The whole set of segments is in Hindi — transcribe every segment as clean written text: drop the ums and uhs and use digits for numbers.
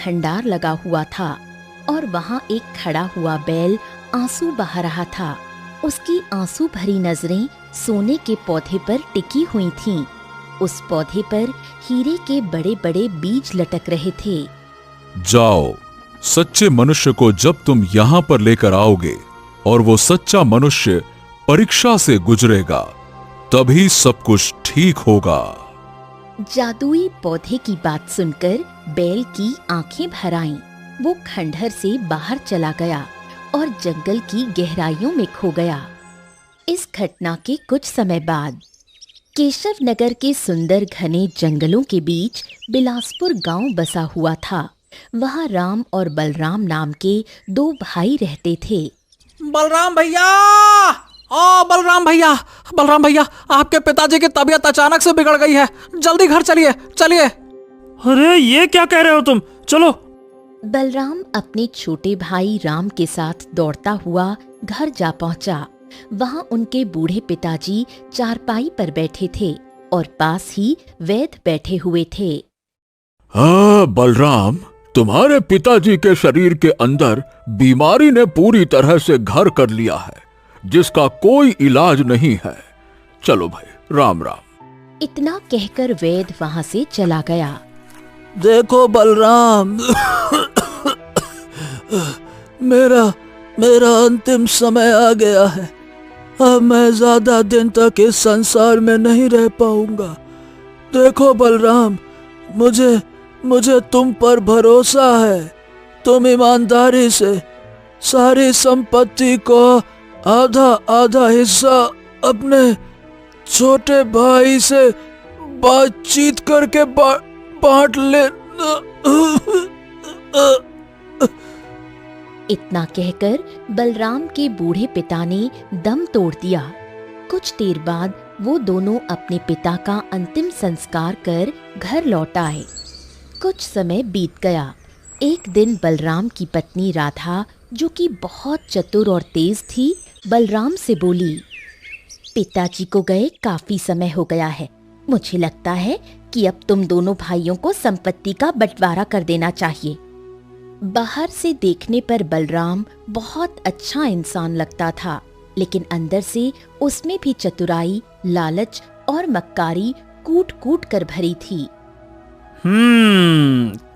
भंडार लगा हुआ था और वहाँ एक खड़ा हुआ बैल आंसू बहा रहा था। उसकी आंसू भरी नजरें सोने के पौधे पर टिकी हुई थीं। उस पौधे पर हीरे के बड़े बड़े बीज लटक रहे थे। जाओ, सच्चे मनुष्य को जब तुम यहाँ पर लेकर आओगे और वो सच्चा मनुष्य परीक्षा से गुजरेगा, तभी सब कुछ ठीक होगा। जादुई पौधे की बात सुनकर बैल की आंखें भर आईं। वो खंडहर से बाहर चला गया और जंगल की गहराइयों में खो गया। इस घटना के कुछ समय बाद केशव नगर के सुंदर घने जंगलों के बीच बिलासपुर गांव बसा हुआ था। वहाँ राम और बलराम नाम के दो भाई रहते थे। बलराम भैया, बलराम भैया, बलराम भैया, आपके पिताजी की तबीयत अचानक से बिगड़ गई है। जल्दी घर चलिए, चलिए। अरे ये क्या कह रहे हो तुम? चलो। बलराम अपने छोटे भाई राम के साथ दौड़ता हुआ घर जा पहुंचा। वहां उनके बूढ़े पिताजी चारपाई पर बैठे थे और पास ही वैद्य बैठे हुए थे। हाँ बलराम, तुम्हारे पिताजी के शरीर के अंदर बीमारी ने पूरी तरह से घर कर लिया है, जिसका कोई इलाज नहीं है। चलो भाई, राम राम। इतना कहकर वैद्य वहां से चला गया। देखो बलराम, मेरा अंतिम समय आ गया है। अब मैं ज्यादा दिन तक इस संसार में नहीं रह पाऊंगा। देखो बलराम, मुझे तुम पर भरोसा है। तुम ईमानदारी से सारी संपत्ति को आधा आधा हिस्सा अपने छोटे भाई से बातचीत करके बांट ले। इतना कहकर बलराम के बूढ़े पिता ने दम तोड़ दिया। कुछ देर बाद वो दोनों अपने पिता का अंतिम संस्कार कर घर लौट आए। कुछ समय बीत गया। एक दिन बलराम की पत्नी राधा, जो कि बहुत चतुर और तेज थी, बलराम से बोली, पिताजी को गए काफी समय हो गया है। मुझे लगता है कि अब तुम दोनों भाइयों को संपत्ति का बंटवारा कर देना चाहिए। बाहर से देखने पर बलराम बहुत अच्छा इंसान लगता था, लेकिन अंदर से उसमें भी चतुराई, लालच और मक्कारी कूट कूट कर भरी थी।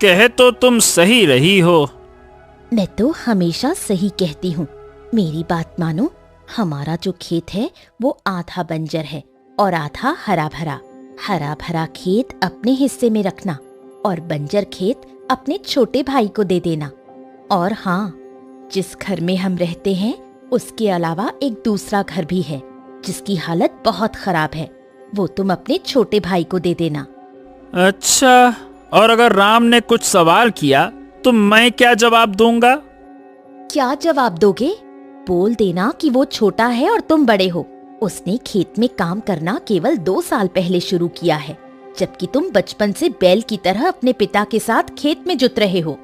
कहे तो तुम सही रही हो। मैं तो हमेशा सही कहती हूँ। मेरी बात मानो। हमारा जो खेत है वो आधा बंजर है और आधा हरा भरा। हरा भरा खेत अपने हिस्से में रखना और बंजर खेत अपने छोटे भाई को दे देना। और हाँ, जिस घर में हम रहते हैं उसके अलावा एक दूसरा घर भी है जिसकी हालत बहुत खराब है। वो तुम अपने छोटे भाई को दे देना। अच्छा, और अगर राम ने कुछ सवाल किया तो मैं क्या जवाब दूंगा? क्या जवाब दोगे? बोल देना कि वो छोटा है और तुम बड़े हो। उसने खेत में काम करना केवल 2 साल पहले शुरू किया है, जबकि तुम बचपन से बैल की तरह अपने पिता के साथ खेत में जुत रहे हो।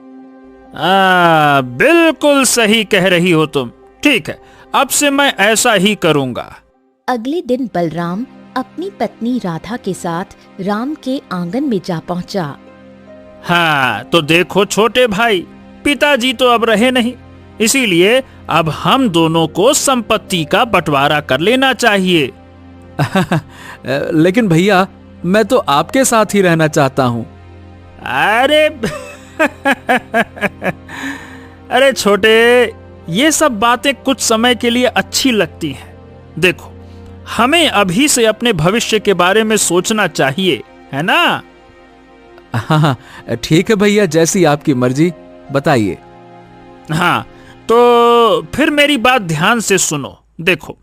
बिल्कुल सही कह रही हो तुम। ठीक है, अब से मैं ऐसा ही करूंगा। अगले दिन बलराम अपनी पत्नी राधा के साथ राम के आंगन में जा पहुंचा। हाँ, तो देखो छोटे भाई, पिताजी तो अब रहे नहीं, इसीलिए अब हम दोनों को संपत्ति का बंटवारा कर लेना चाहिए। लेकिन भैया, मैं तो आपके साथ ही रहना चाहता हूँ। अरे अरे छोटे, ये सब बातें कुछ समय के लिए अच्छी लगती हैं। देखो, हमें अभी से अपने भविष्य के बारे में सोचना चाहिए, है ना? हाँ, ठीक है भैया, जैसी आपकी मर्जी, बताइए। हाँ, तो फिर मेरी बात ध्यान से सुनो। देखो,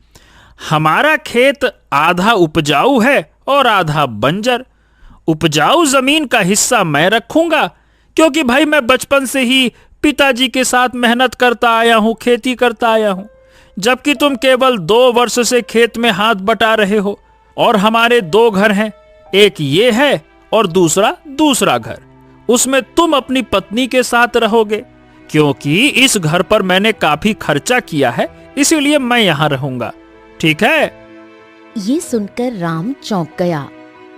हमारा खेत आधा उपजाऊ है और आधा बंजर। उपजाऊ जमीन का हिस्सा मैं रखूंगा, क्योंकि भाई मैं बचपन से ही पिताजी के साथ मेहनत करता आया हूं, खेती करता आया हूं, जबकि तुम केवल 2 वर्ष से खेत में हाथ बटा रहे हो। और हमारे 2 घर हैं, एक ये है और दूसरा घर। उसमें तुम अपनी पत्नी के साथ रहोगे, क्योंकि इस घर पर मैंने काफी खर्चा किया है, इसीलिए मैं यहाँ रहूंगा। ठीक है? ये सुनकर राम चौंक गया।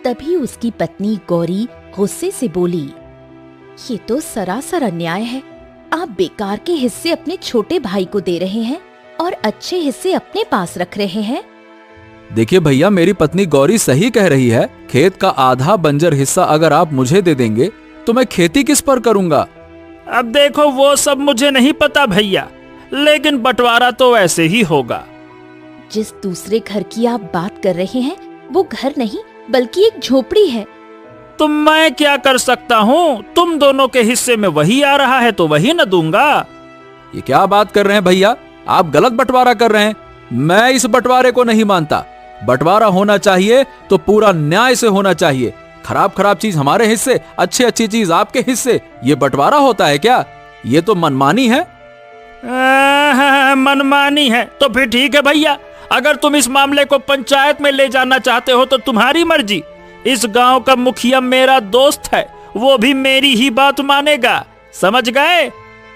तभी उसकी पत्नी गौरी गुस्से से बोली, ये तो सरासर अन्याय है। आप बेकार के हिस्से अपने छोटे भाई को दे रहे हैं और अच्छे हिस्से अपने पास रख रहे हैं। देखिए भैया, मेरी पत्नी गौरी सही कह रही है। खेत का आधा बंजर हिस्सा अगर आप मुझे दे देंगे तो मैं खेती किस पर करूंगा? अब देखो, वो सब मुझे नहीं पता भैया, लेकिन बंटवारा तो वैसे ही होगा। जिस दूसरे घर की आप बात कर रहे हैं वो घर नहीं बल्कि एक झोपड़ी है। तो मैं क्या कर सकता हूँ? तुम दोनों के हिस्से में वही आ रहा है तो वही न दूंगा। ये क्या बात कर रहे हैं भैया? आप गलत बंटवारा कर रहे हैं। मैं इस बंटवारे को नहीं मानता। बंटवारा होना चाहिए तो पूरा न्याय से होना चाहिए। खराब खराब चीज हमारे हिस्से, अच्छी अच्छी चीज आपके हिस्से, ये बंटवारा होता है क्या? ये तो मनमानी है। मनमानी है तो फिर ठीक है भैया, अगर तुम इस मामले को पंचायत में ले जाना चाहते हो तो तुम्हारी मर्जी। इस गांव का मुखिया मेरा दोस्त है, वो भी मेरी ही बात मानेगा। समझ गए?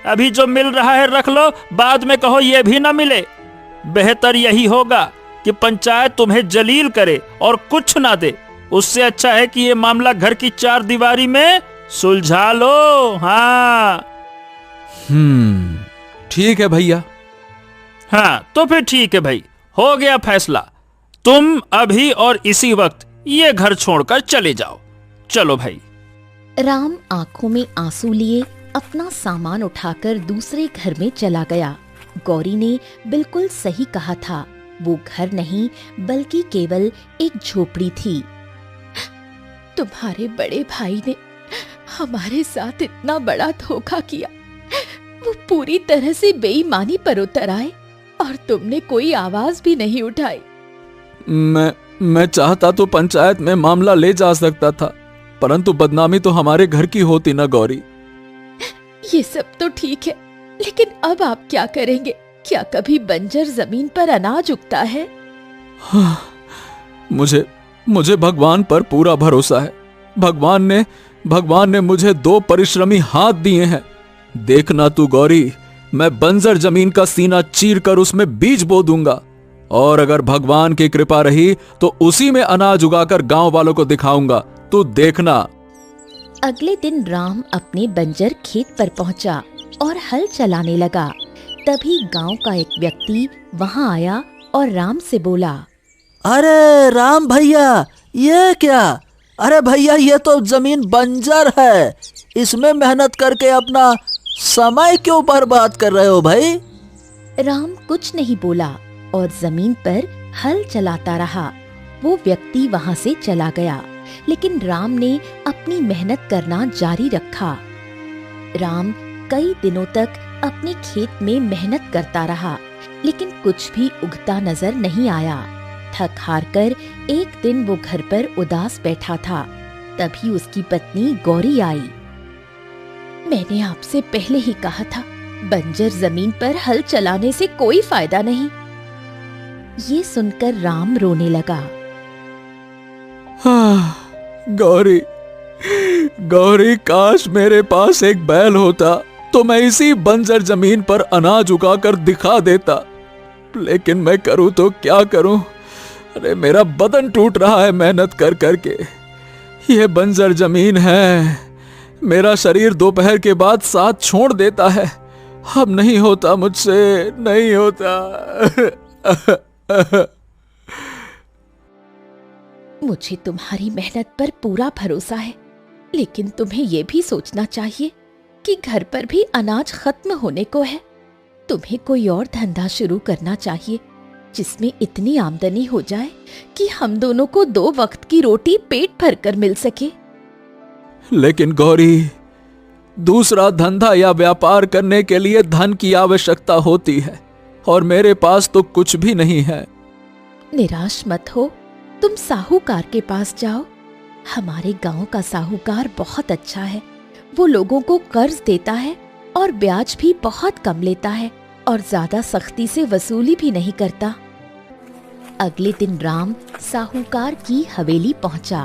अभी जो मिल रहा है रख लो, बाद में कहो ये भी ना मिले। बेहतर यही होगा कि पंचायत तुम्हें जलील करे और कुछ ना दे। उससे अच्छा है कि ये मामला घर की चार दीवारी में सुलझा लो। हाँ ठीक है भैया। हाँ तो फिर ठीक है भाई, हो गया फैसला। तुम अभी और इसी वक्त ये घर छोड़कर चले जाओ। चलो भाई। राम आंखों में आंसू लिए अपना सामान उठाकर दूसरे घर में चला गया। गौरी ने बिल्कुल सही कहा था, वो घर नहीं बल्कि केवल एक झोपड़ी थी। तुम्हारे बड़े भाई ने हमारे साथ इतना बड़ा धोखा किया। वो पूरी तरह से बेईमानी पर उतर आए और तुमने कोई आवाज भी नहीं उठाई। मैं चाहता तो पंचायत में मामला ले जा सकता था, परंतु बदनामी तो हमारे घर की होती ना गौरी। ये सब तो ठीक है, लेकिन अब आप क्या करेंगे? क्या कभी बंजर जमीन पर अनाज उगता है? मुझे भगवान पर पूरा भरोसा है। भगवान ने मुझे 2 परिश्रमी हाथ दिए हैं। देखना तू गौरी, मैं बंजर जमीन का सीना चीरकर उसमें बीज बो दूंगा, और अगर भगवान की कृपा रही तो उसी में अनाज उगाकर गांव वालों को दिखाऊंगा। तू देखना। अगले दिन राम अपने बंजर खेत पर पहुंचा और हल चलाने लगा। तभी गांव का एक व्यक्ति वहां आया और राम से बोला, अरे राम भैया, ये क्या? अरे भैया, ये तो जमीन बंजर है। इसमें मेहनत करके अपना समय क्यों बर्बाद कर रहे हो भाई? राम कुछ नहीं बोला और जमीन पर हल चलाता रहा। वो व्यक्ति वहां से चला गया, लेकिन राम ने अपनी मेहनत करना जारी रखा। राम कई दिनों तक अपने खेत में मेहनत करता रहा, लेकिन कुछ भी उगता नजर नहीं आया। थक हार कर एक दिन वो घर पर उदास बैठा था। तभी उसकी पत्नी गौरी आई। मैंने आपसे पहले ही कहा था, बंजर जमीन पर हल चलाने से कोई फायदा नहीं। ये सुनकर राम रोने लगा। गौरी, काश मेरे पास एक बैल होता तो मैं इसी बंजर जमीन पर अनाज उगाकर दिखा देता, लेकिन मैं करूं तो क्या करूं? अरे मेरा बदन टूट रहा है मेहनत कर करके। ये बंजर जमीन है, मेरा शरीर दोपहर के बाद साथ छोड़ देता है। अब नहीं होता मुझसे, नहीं होता। मुझे तुम्हारी मेहनत पर पूरा भरोसा है, लेकिन तुम्हें ये भी सोचना चाहिए कि घर पर भी अनाज खत्म होने को है। तुम्हें कोई और धंधा शुरू करना चाहिए जिसमें इतनी आमदनी हो जाए कि हम दोनों को 2 वक्त की रोटी पेट भरकर मिल सके। लेकिन गौरी, दूसरा धंधा या व्यापार करने के लिए धन की आवश्यकता होती है, और मेरे पास तो कुछ भी नहीं है। निराश मत हो, तुम साहूकार के पास जाओ। हमारे गांव का साहूकार बहुत अच्छा है। वो लोगों को कर्ज देता है और ब्याज भी बहुत कम लेता है और ज्यादा सख्ती से वसूली भी नहीं करता। अगले दिन राम साहूकार की हवेली पहुंचा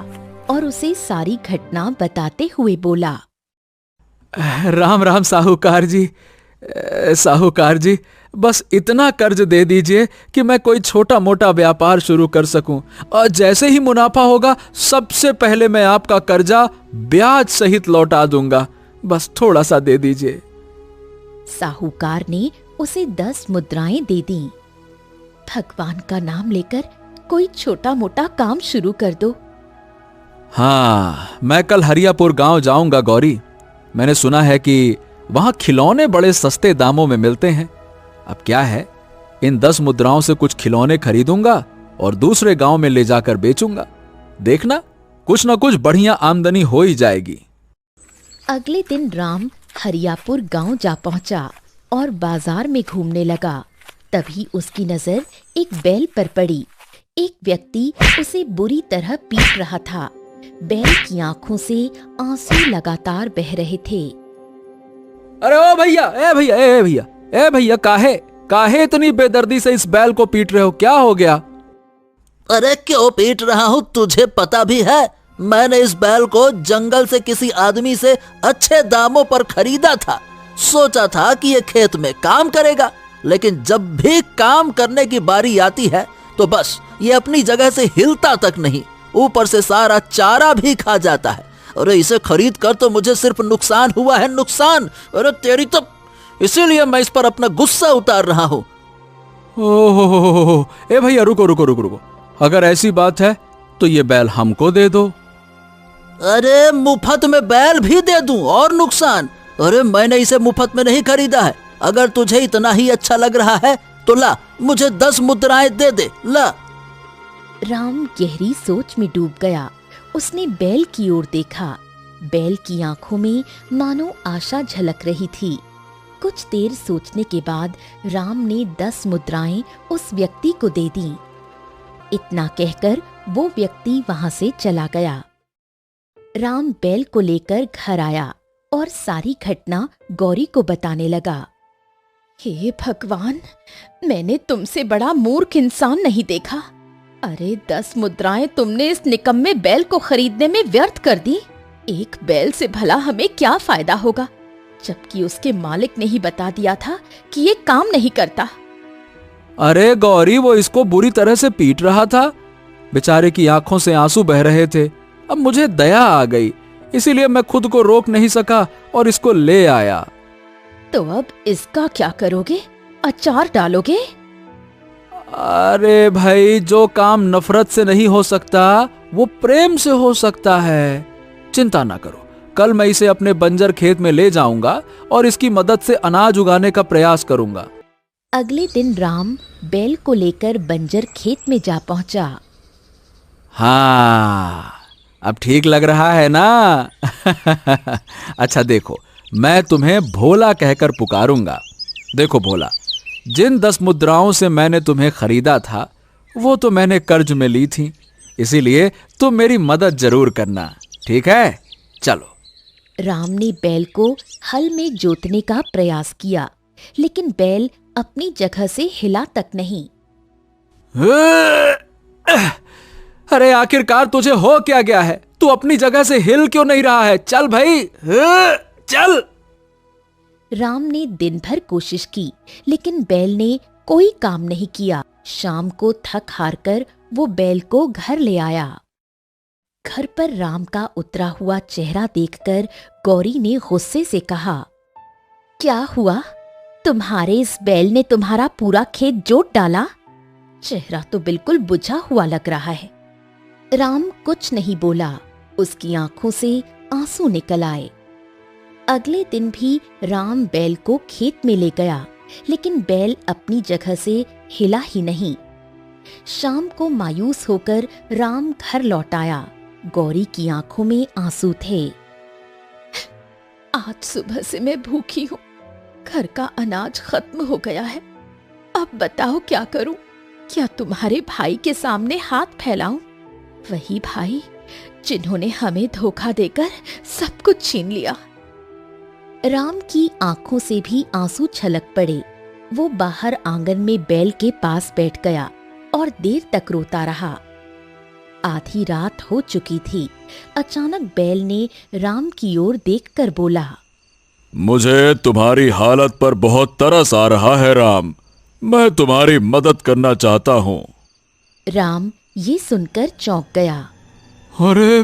और उसे सारी घटना बताते हुए बोला, राम राम साहूकार जी। साहूकार जी, बस इतना कर्ज दे दीजिए कि मैं कोई छोटा मोटा व्यापार शुरू कर सकूं, और जैसे ही मुनाफा होगा सबसे पहले मैं आपका कर्जा ब्याज सहित लौटा दूंगा। बस थोड़ा सा दे दीजिए। साहूकार ने उसे 10 मुद्राएं दे दी। भगवान का नाम लेकर कोई छोटा मोटा काम शुरू कर दो। हाँ, मैं कल हरियापुर गांव जाऊंगा गौरी। मैंने सुना है कि वहां खिलौने बड़े सस्ते दामों में मिलते हैं। अब क्या है, इन 10 मुद्राओं से कुछ खिलौने खरीदूंगा और दूसरे गांव में ले जाकर बेचूंगा। देखना, कुछ ना कुछ बढ़िया आमदनी हो ही जाएगी। अगले दिन राम हरियापुर गांव जा पहुंचा और बाजार में घूमने लगा। तभी उसकी नजर एक बैल पर पड़ी। एक व्यक्ति उसे बुरी तरह पीट रहा था। बैल की आंखों से आंसू लगातार बह रहे थे। अरे ओ भैया, ए भैया, ए भैया, ए भैया, काहे इतनी बेदर्दी से इस बैल को पीट रहे हो? क्या हो गया? अरे क्यों पीट रहा हूँ, तुझे पता भी है? मैंने इस बैल को जंगल से किसी आदमी से अच्छे दामों पर खरीदा था। सोचा था कि ये खेत में काम करेगा, लेकिन जब भी काम करने की बारी आती है तो बस ये अपनी जगह से हिलता तक नहीं, ऊपर से सारा चारा भी खा जाता है। अरे इसे खरीद कर तो मुझे सिर्फ नुकसान हुआ है, नुकसान। अरे तेरी तो, इसीलिए मैं इस पर अपना गुस्सा उतार रहा हूँ। ओहो, ए भैया, रुको। अगर ऐसी बात है तो ये बैल हमको दे दो। अरे मुफ्त में बैल भी दे दूं और नुकसान? अरे मैंने इसे मुफ्त में नहीं खरीदा है। अगर तुझे इतना ही अच्छा लग रहा है तो ला, मुझे 10 मुद्राएं दे दे, ला। राम गहरी सोच में डूब गया। उसने बैल की ओर देखा। बैल की आंखों में मानो आशा झलक रही थी। कुछ देर सोचने के बाद राम ने 10 मुद्राएं उस व्यक्ति को दे दी। इतना कहकर वो व्यक्ति वहां से चला गया। राम बैल को लेकर घर आया और सारी घटना गौरी को बताने लगा। हे भगवान, मैंने तुमसे बड़ा मूर्ख इंसान नहीं देखा। अरे 10 मुद्राएं तुमने इस निकम्मे बैल को खरीदने में व्यर्थ कर दी। एक बैल से भला हमें क्या फायदा होगा, जबकि उसके मालिक ने ही बता दिया था कि ये काम नहीं करता। अरे गौरी, वो इसको बुरी तरह से पीट रहा था। बेचारे की आंखों से आंसू बह रहे थे। अब मुझे दया आ गई, इसीलिए मैं खुद को रोक नहीं सका और इसको ले आया। तो अब इसका क्या करोगे? अचार डालोगे? अरे भाई, जो काम नफरत से नहीं हो सकता वो प्रेम से हो सकता है। चिंता ना करो, कल मैं इसे अपने बंजर खेत में ले जाऊंगा और इसकी मदद से अनाज उगाने का प्रयास करूंगा। अगले दिन राम बैल को लेकर बंजर खेत में जा पहुंचा। हाँ, अब ठीक लग रहा है ना? अच्छा देखो, मैं तुम्हें भोला कहकर पुकारूंगा। देखो भोला, जिन 10 मुद्राओं से मैंने तुम्हें खरीदा था वो तो मैंने कर्ज में ली थी, इसीलिए तुम मेरी मदद जरूर करना, ठीक है? चलो। राम ने बैल को हल में जोतने का प्रयास किया, लेकिन बैल अपनी जगह से हिला तक नहीं। अरे आखिरकार तुझे हो क्या गया है? तू अपनी जगह से हिल क्यों नहीं रहा है? चल भाई, चल। राम ने दिन भर कोशिश की, लेकिन बैल ने कोई काम नहीं किया। शाम को थक हार कर वो बैल को घर ले आया। घर पर राम का उतरा हुआ चेहरा देखकर गौरी ने गुस्से से कहा, क्या हुआ? तुम्हारे इस बैल ने तुम्हारा पूरा खेत जोत डाला? चेहरा तो बिल्कुल बुझा हुआ लग रहा है। राम कुछ नहीं बोला। उसकी आंखों से आंसू निकल आए। अगले दिन भी राम बैल को खेत में ले गया, लेकिन बैल अपनी जगह से हिला ही नहीं। शाम को मायूस होकर राम घर लौट आया। गौरी की आंखों में आंसू थे। आज सुबह से मैं भूखी हूँ। घर का अनाज खत्म हो गया है। अब बताओ क्या करूं? क्या तुम्हारे भाई के सामने हाथ फैलाऊं? वही भाई जिन्होंने हमें धोखा देकर सब कुछ छीन लिया। राम की आंखों से भी आंसू छलक पड़े। वो बाहर आंगन में बैल के पास बैठ गया और देर तक रोता रहा। आधी रात हो चुकी थी। अचानक बैल ने राम की ओर देखकर बोला, मुझे तुम्हारी हालत पर बहुत तरस आ रहा है राम। मैं तुम्हारी मदद करना चाहता हूँ। राम ये सुनकर चौंक गया। अरे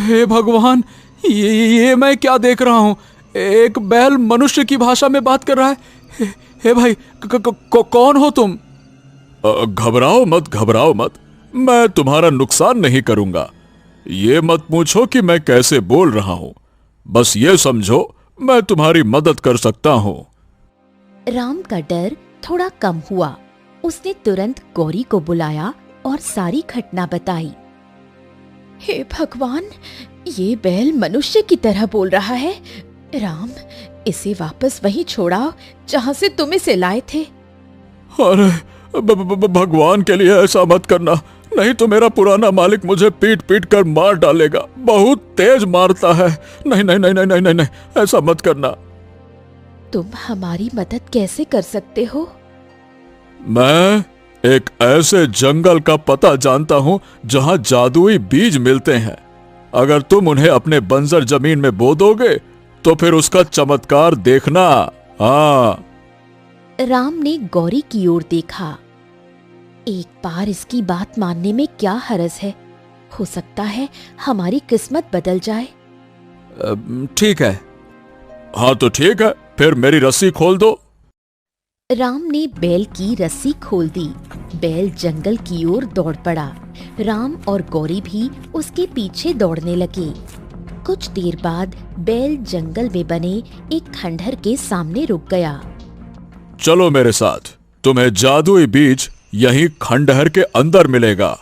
हे भगवान, ये मैं क्या देख रहा हूँ? एक बैल मनुष्य की भाषा में बात कर रहा है। हे भाई, कौन हो तुम? घबराओ मत, मैं तुम्हारा नुकसान नहीं करूंगा। ये मत पूछो कि मैं कैसे बोल रहा हूं, बस ये समझो मैं तुम्हारी मदद कर सकता हूं। राम का डर थोड़ा कम हुआ। उसने तुरंत गौरी को बुलाया और सारी घटना बताई। हे भगवान, ये बैल मनुष्य की तरह बोल रहा है। राम, इसे वापस वहीं छोड़ाओ जहां से तुम इसे लाए थे। अरे भगवान के लिए ऐसा मत करना, नहीं तो मेरा पुराना मालिक मुझे पीट पीट कर मार डालेगा। बहुत तेज मारता है। नहीं नहीं नहीं नहीं नहीं नहीं, नहीं, ऐसा मत करना। तुम हमारी मदद कैसे कर सकते हो? मैं एक ऐसे जंगल का पता जानता हूं जहां जादुई बीज मिलते हैं। अगर तुम उन्हें अपने बंजर जमीन में बो दोगे तो फिर उसका चमत्कार देखना। हाँ। राम ने गौरी की ओर देखा। एक बार इसकी बात मानने में क्या हर्ज है? हो सकता है हमारी किस्मत बदल जाए। ठीक है। हाँ तो ठीक है, फिर मेरी रस्सी खोल दो। राम ने बैल की रस्सी खोल दी। बैल जंगल की ओर दौड़ पड़ा। राम और गौरी भी उसके पीछे दौड़ने लगे। कुछ देर बाद बैल जंगल में बने एक खंडहर के सामने रुक गया। चलो मेरे साथ, तुम्हें जादुई बीज यहीं खंडहर के अंदर मिलेगा।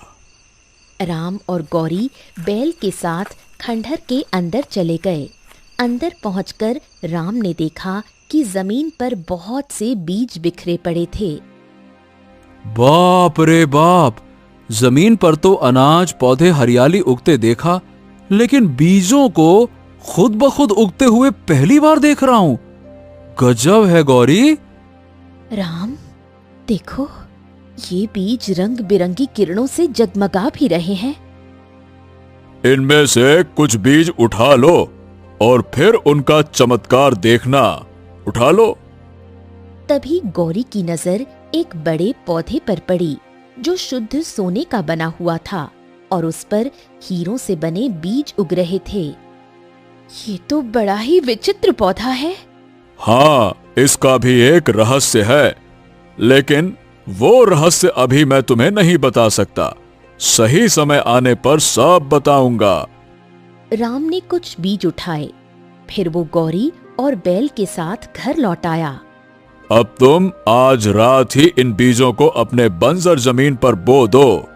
राम और गौरी बैल के साथ खंडहर के अंदर चले गए। अंदर पहुंचकर राम ने देखा कि जमीन पर बहुत से बीज बिखरे पड़े थे। बाप रे बाप, जमीन पर तो अनाज पौधे हरियाली उगते देखा, लेकिन बीजों को खुद ब खुद उगते हुए पहली बार देख रहा हूं। गजब है गौरी। राम, देखो, ये बीज रंग बिरंगी किरणों से जगमगा भी रहे हैं। इनमें से कुछ बीज उठा लो और फिर उनका चमत्कार देखना। उठा लो। तभी गौरी की नजर एक बड़े पौधे पर पड़ी जो शुद्ध सोने का बना हुआ था और उस पर हीरों से बने बीज उग रहे थे। ये तो बड़ा ही विचित्र पौधा है। हाँ, इसका भी एक रहस्य है, लेकिन वो रहस्य अभी मैं तुम्हें नहीं बता सकता। सही समय आने पर सब बताऊंगा। राम ने कुछ बीज उठाए, फिर वो गौरी और बैल के साथ घर लौट आया। अब तुम आज रात ही इन बीजों को अपने बंजर जमीन पर बो दो।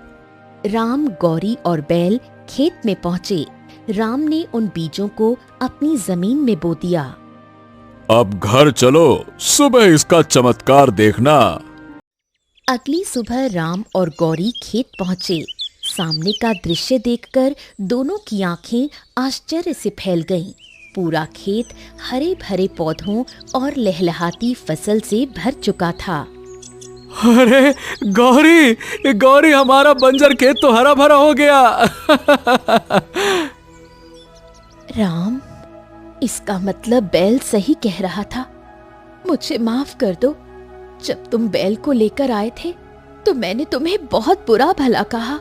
राम, गौरी और बैल खेत में पहुंचे। राम ने उन बीजों को अपनी जमीन में बो दिया। अब घर चलो, सुबह इसका चमत्कार देखना। अगली सुबह राम और गौरी खेत पहुंचे। सामने का दृश्य देखकर दोनों की आंखें आश्चर्य से फैल गईं। पूरा खेत हरे भरे पौधों और लहलहाती फसल से भर चुका था। अरे गौरी, गौरी, हमारा बंजर खेत तो हरा भरा हो गया। राम, इसका मतलब बैल सही कह रहा था। मुझे माफ कर दो। जब तुम बैल को लेकर आए थे तो मैंने तुम्हें बहुत बुरा भला कहा।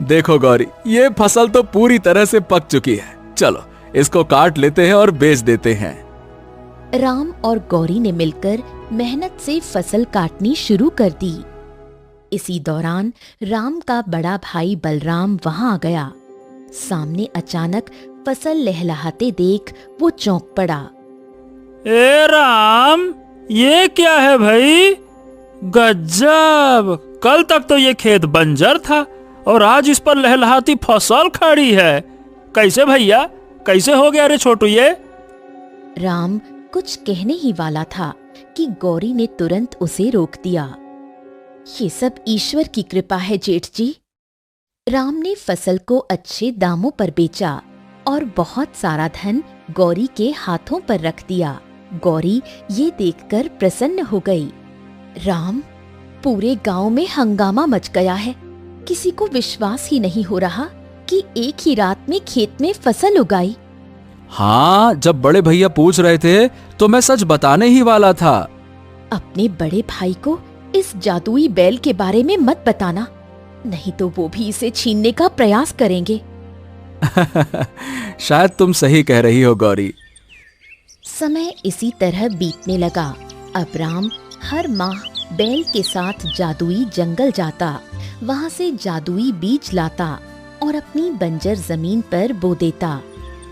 देखो गौरी, ये फसल तो पूरी तरह से पक चुकी है। चलो इसको काट लेते हैं और बेच देते हैं। राम और गौरी ने मिलकर मेहनत से फसल काटनी शुरू कर दी। इसी दौरान राम का बड़ा भाई बलराम वहां आ गया। सामने अचानक फसल लहलहाते देख वो चौंक पड़ा। ए राम, ये क्या है भाई? गजब! कल तक तो ये खेत बंजर था और आज इस पर लहलहाती फसल खड़ी है। कैसे भैया, कैसे हो गया रे छोटू ये? राम कुछ कहने ही वाला था कि गौरी ने तुरंत उसे रोक दिया। ये सब ईश्वर की कृपा है जेठ जी। राम ने फसल को अच्छे दामों पर बेचा और बहुत सारा धन गौरी के हाथों पर रख दिया। गौरी ये देखकर प्रसन्न हो गई। राम, पूरे गांव में हंगामा मच गया है। किसी को विश्वास ही नहीं हो रहा कि एक ही रात में खेत में फसल उगाई। हाँ, जब बड़े भैया पूछ रहे थे तो मैं सच बताने ही वाला था। अपने बड़े भाई को इस जादुई बैल के बारे में मत बताना, नहीं तो वो भी इसे छीनने का प्रयास करेंगे। शायद तुम सही कह रही हो गौरी। समय इसी तरह बीतने लगा। अब राम हर माह बैल के साथ जादुई जंगल जाता, वहाँ से जादुई बीज लाता और अपनी बंजर जमीन पर बो देता।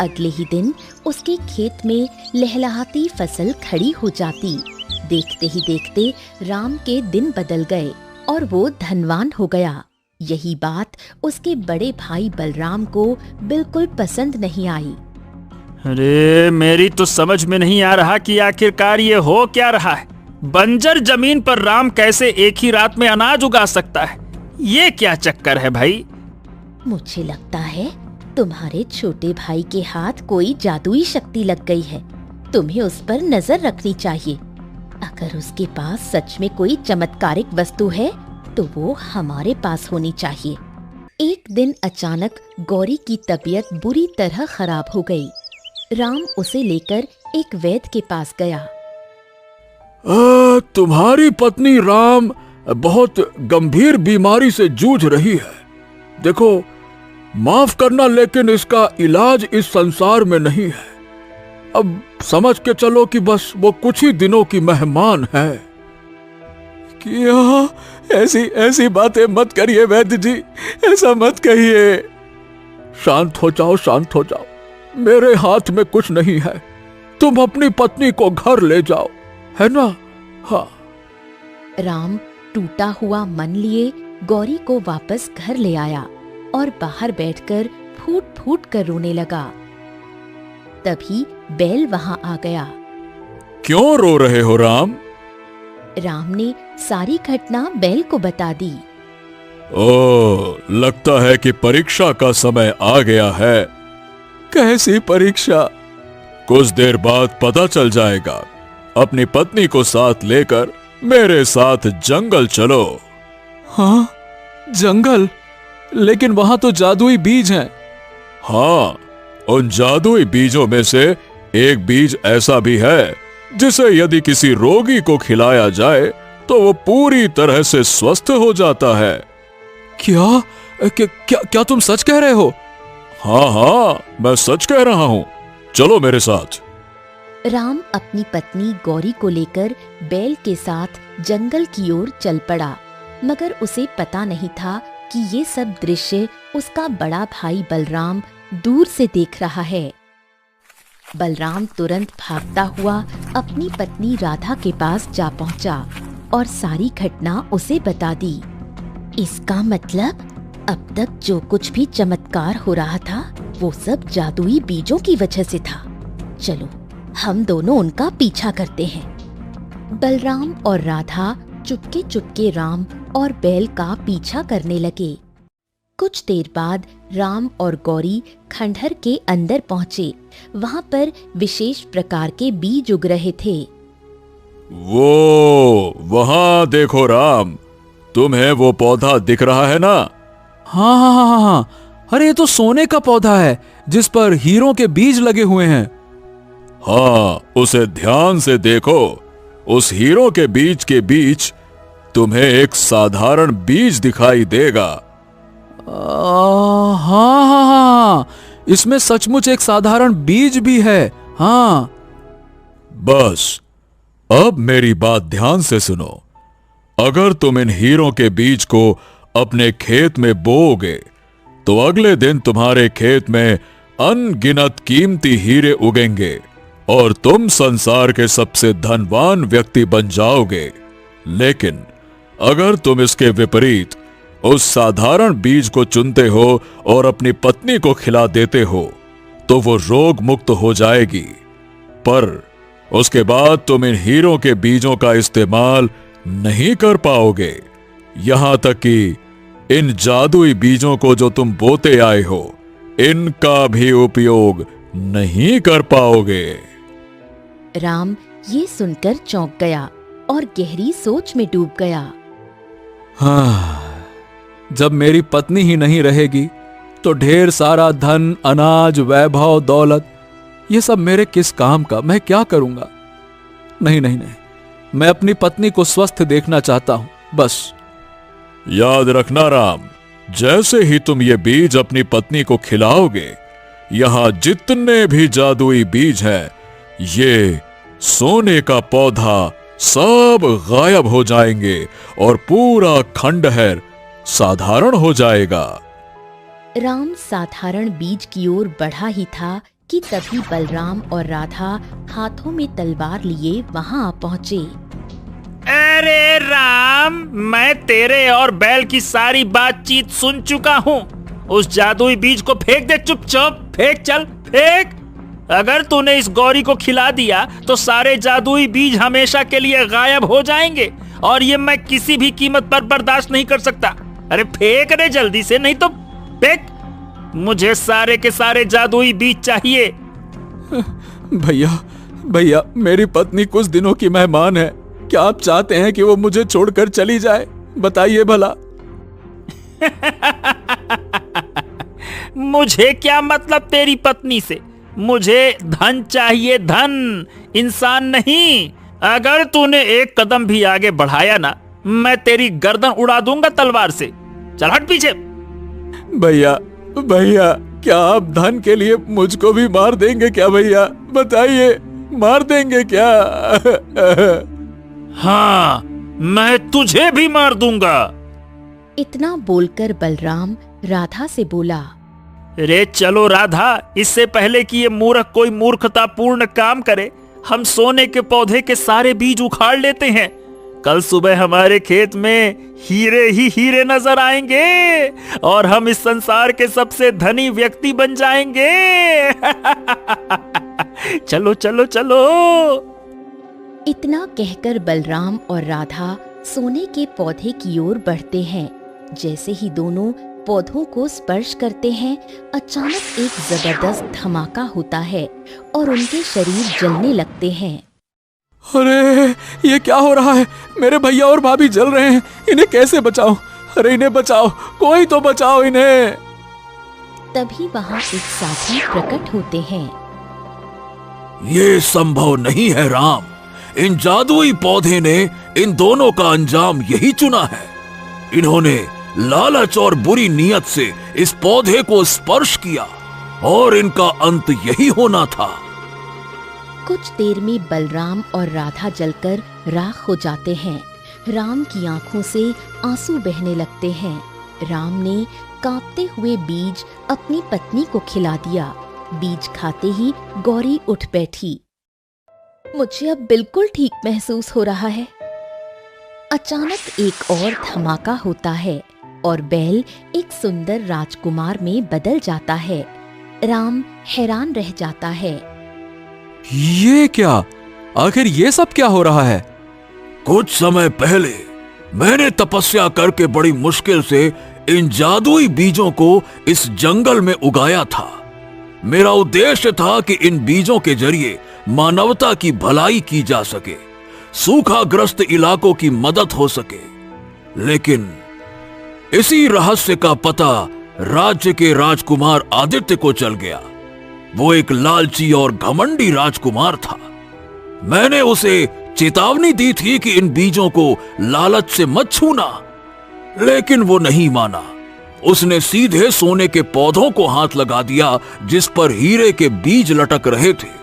अगले ही दिन उसके खेत में लहलहाती फसल खड़ी हो जाती। देखते ही देखते राम के दिन बदल गए और वो धनवान हो गया। यही बात उसके बड़े भाई बलराम को बिल्कुल पसंद नहीं आई। अरे मेरी तो समझ में नहीं आ रहा कि आखिरकार ये हो क्या रहा है। बंजर जमीन पर राम कैसे एक ही रात में अनाज उगा सकता है? ये क्या चक्कर है भाई? मुझे लगता है तुम्हारे छोटे भाई के हाथ कोई जादुई शक्ति लग गई है। तुम्हें उस पर नजर रखनी चाहिए। अगर उसके पास सच में कोई चमत्कारिक वस्तु है तो वो हमारे पास होनी चाहिए। एक दिन अचानक गौरी की तबीयत बुरी तरह खराब हो गई। राम उसे लेकर एक वैद्य के पास गया। तुम्हारी पत्नी राम बहुत गंभीर बीमारी से जूझ रही है। देखो, माफ करना लेकिन इसका इलाज इस संसार में नहीं है। अब समझ के चलो कि बस वो कुछ ही दिनों की मेहमान है। क्या ऐसी बातें मत करिए वैद्य जी, ऐसा मत कहिए। शांत हो जाओ, शांत हो जाओ। मेरे हाथ में कुछ नहीं है। तुम अपनी पत्नी को घर ले जाओ, है ना? हाँ। राम टूटा हुआ मन लिए गौरी को वापस घर ले आया और बाहर बैठकर फूट फूट कर रोने लगा। तभी बैल वहां आ गया। क्यों रो रहे हो राम? राम ने सारी घटना बैल को बता दी। ओ, लगता है कि परीक्षा का समय आ गया है। कैसी परीक्षा? कुछ देर बाद पता चल जाएगा। अपनी पत्नी को साथ लेकर मेरे साथ जंगल चलो। हाँ, जंगल? लेकिन वहां तो जादुई बीज हैं। हाँ, उन जादुई बीजों में से एक बीज ऐसा भी है जिसे यदि किसी रोगी को खिलाया जाए तो वो पूरी तरह से स्वस्थ हो जाता है। क्या तुम सच कह रहे हो? हाँ, मैं सच कह रहा हूँ। चलो मेरे साथ। राम अपनी पत्नी गौरी को लेकर बैल के साथ जंगल की ओर चल पड़ा, मगर उसे पता नहीं था कि ये सब दृश्य उसका बड़ा भाई बलराम दूर से देख रहा है। बलराम तुरंत भागता हुआ अपनी पत्नी राधा के पास जा पहुंचा और सारी घटना उसे बता दी। इसका मतलब अब तक जो कुछ भी चमत्कार हो रहा था वो सब जादुई बीजों की वजह से था। चलो हम दोनों उनका पीछा करते हैं। बलराम और राधा चुपके चुपके राम और बैल का पीछा करने लगे। कुछ देर बाद राम और गौरी खंडहर के अंदर पहुंचे। वहां पर विशेष प्रकार के बीज उग रहे थे। वो वहां देखो राम, तुम्हें वो पौधा दिख रहा है ना? हाँ। अरे ये तो सोने का पौधा है जिस पर हीरों के बीज लगे हुए हैं। हाँ, उसे ध्यान से देखो। उस हीरों के बीच तुम्हें एक साधारण बीज दिखाई देगा। हाँ, इसमें सचमुच एक साधारण बीज भी है। हाँ। बस अब मेरी बात ध्यान से सुनो। अगर तुम इन हीरों के बीज को अपने खेत में बोओगे तो अगले दिन तुम्हारे खेत में अनगिनत कीमती हीरे उगेंगे और तुम संसार के सबसे धनवान व्यक्ति बन जाओगे। लेकिन अगर तुम इसके विपरीत उस साधारण बीज को चुनते हो और अपनी पत्नी को खिला देते हो तो वो रोग मुक्त हो जाएगी, पर उसके बाद तुम इन हीरों के बीजों का इस्तेमाल नहीं कर पाओगे। यहां तक कि इन जादुई बीजों को जो तुम बोते आए हो इनका भी उपयोग नहीं कर पाओगे। राम ये सुनकर चौंक गया और गहरी सोच में डूब गया। हाँ, जब मेरी पत्नी ही नहीं रहेगी तो ढेर सारा धन, अनाज, वैभव, दौलत, ये सब मेरे किस काम का? मैं क्या करूंगा? नहीं, मैं अपनी पत्नी को स्वस्थ देखना चाहता हूं, बस। याद रखना राम, जैसे ही तुम ये बीज अपनी पत्नी को खिलाओगे, यहां जितने भी जादुई बीज हैं, ये सोने का पौधा सब गायब हो जाएंगे और पूरा खंडहर साधारण हो जाएगा। राम साधारण बीज की ओर बढ़ा ही था कि तभी बलराम और राधा हाथों में तलवार लिए वहां आ पहुंचे। अरे राम, मैं तेरे और बैल की सारी बातचीत सुन चुका हूँ। उस जादुई बीज को फेंक दे, चुपचाप फेंक, चल फेंक। अगर तूने इस गौरी को खिला दिया तो सारे जादुई बीज हमेशा के लिए गायब हो जाएंगे और ये मैं किसी भी कीमत पर बर्दाश्त नहीं कर सकता। अरे फेंक रे जल्दी से, नहीं तो फेंक। मुझे सारे के सारे जादुई बीज चाहिए। भैया भैया, मेरी पत्नी कुछ दिनों की मेहमान है। क्या आप चाहते हैं कि वो मुझे छोड़कर चली जाए? बताइए भला। मुझे क्या मतलब तेरी पत्नी से? मुझे धन चाहिए, धन, इंसान नहीं। अगर तूने एक कदम भी आगे बढ़ाया ना, मैं तेरी गर्दन उड़ा दूंगा तलवार से। चल हट पीछे। भैया भैया, क्या आप धन के लिए मुझको भी मार देंगे क्या भैया? बताइए, मार देंगे क्या? हाँ, मैं तुझे भी मार दूंगा। इतना बोलकर बलराम राधा से बोला। रे चलो राधा, इससे पहले कि ये मूर्ख कोई मूर्खतापूर्ण काम करे, हम सोने के पौधे के सारे बीज उखाड़ लेते हैं। कल सुबह हमारे खेत में हीरे ही हीरे नजर आएंगे और हम इस संसार के सबसे धनी व्यक्ति बन जाएंगे। चलो चलो चलो। इतना कहकर बलराम और राधा सोने के पौधे की ओर बढ़ते हैं। जैसे ही दोनों पौधों को स्पर्श करते हैं, अचानक एक जबरदस्त धमाका होता है और उनके शरीर जलने लगते हैं। अरे ये क्या हो रहा है? मेरे भैया और भाभी जल रहे हैं, इन्हें कैसे बचाऊं? अरे इन्हें बचाओ, कोई तो बचाओ इन्हें। तभी वहाँ एक साथी प्रकट होते हैं। ये संभव नहीं है राम। इन जादुई पौधे ने इन दोनों का अंजाम यही चुना है। इन्होंने लालच और बुरी नियत से इस पौधे को स्पर्श किया और इनका अंत यही होना था। कुछ देर में बलराम और राधा जलकर राख हो जाते हैं। राम की आंखों से आंसू बहने लगते हैं। राम ने कांपते हुए बीज अपनी पत्नी को खिला दिया। बीज खाते ही गौरी उठ बैठी। मुझे अब बिल्कुल ठीक महसूस हो रहा है। अचानक एक और धमाका होता है और बैल एक सुंदर राजकुमार में बदल जाता है। राम हैरान रह जाता है। ये क्या? आखिर ये सब क्या हो रहा है? कुछ समय पहले मैंने तपस्या करके बड़ी मुश्किल से इन जादुई बीजों को इस जंगल में उगाया था। मेरा उद्देश्य था कि इन बीजों के जरिए मानवता की भलाई की जा सके, सूखाग्रस्त इलाकों की मदद हो सके। लेकिन इसी रहस्य का पता राज्य के राजकुमार आदित्य को चल गया। वो एक लालची और घमंडी राजकुमार था। मैंने उसे चेतावनी दी थी कि इन बीजों को लालच से मत छूना, लेकिन वो नहीं माना। उसने सीधे सोने के पौधों को हाथ लगा दिया जिस पर हीरे के बीज लटक रहे थे,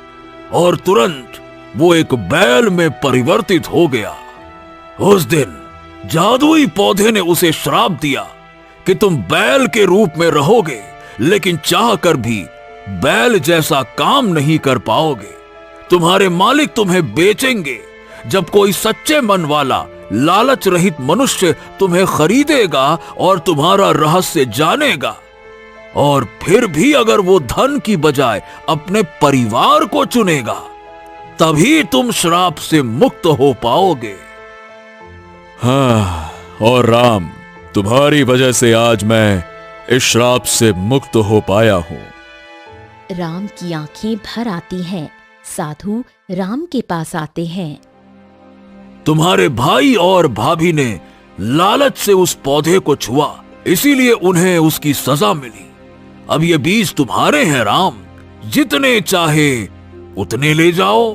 और तुरंत वो एक बैल में परिवर्तित हो गया। उस दिन जादुई पौधे ने उसे श्राप दिया कि तुम बैल के रूप में रहोगे, लेकिन चाहकर भी बैल जैसा काम नहीं कर पाओगे। तुम्हारे मालिक तुम्हें बेचेंगे। जब कोई सच्चे मन वाला लालच रहित मनुष्य तुम्हें खरीदेगा और तुम्हारा रहस्य जानेगा, और फिर भी अगर वो धन की बजाय अपने परिवार को चुनेगा, तभी तुम श्राप से मुक्त हो पाओगे। हाँ, और राम, तुम्हारी वजह से आज मैं इस श्राप से मुक्त हो पाया हूं। राम की आंखें भर आती हैं। साधु राम के पास आते हैं। तुम्हारे भाई और भाभी ने लालच से उस पौधे को छुआ, इसीलिए उन्हें उसकी सजा मिली। अब ये बीज तुम्हारे हैं राम, जितने चाहे उतने ले जाओ।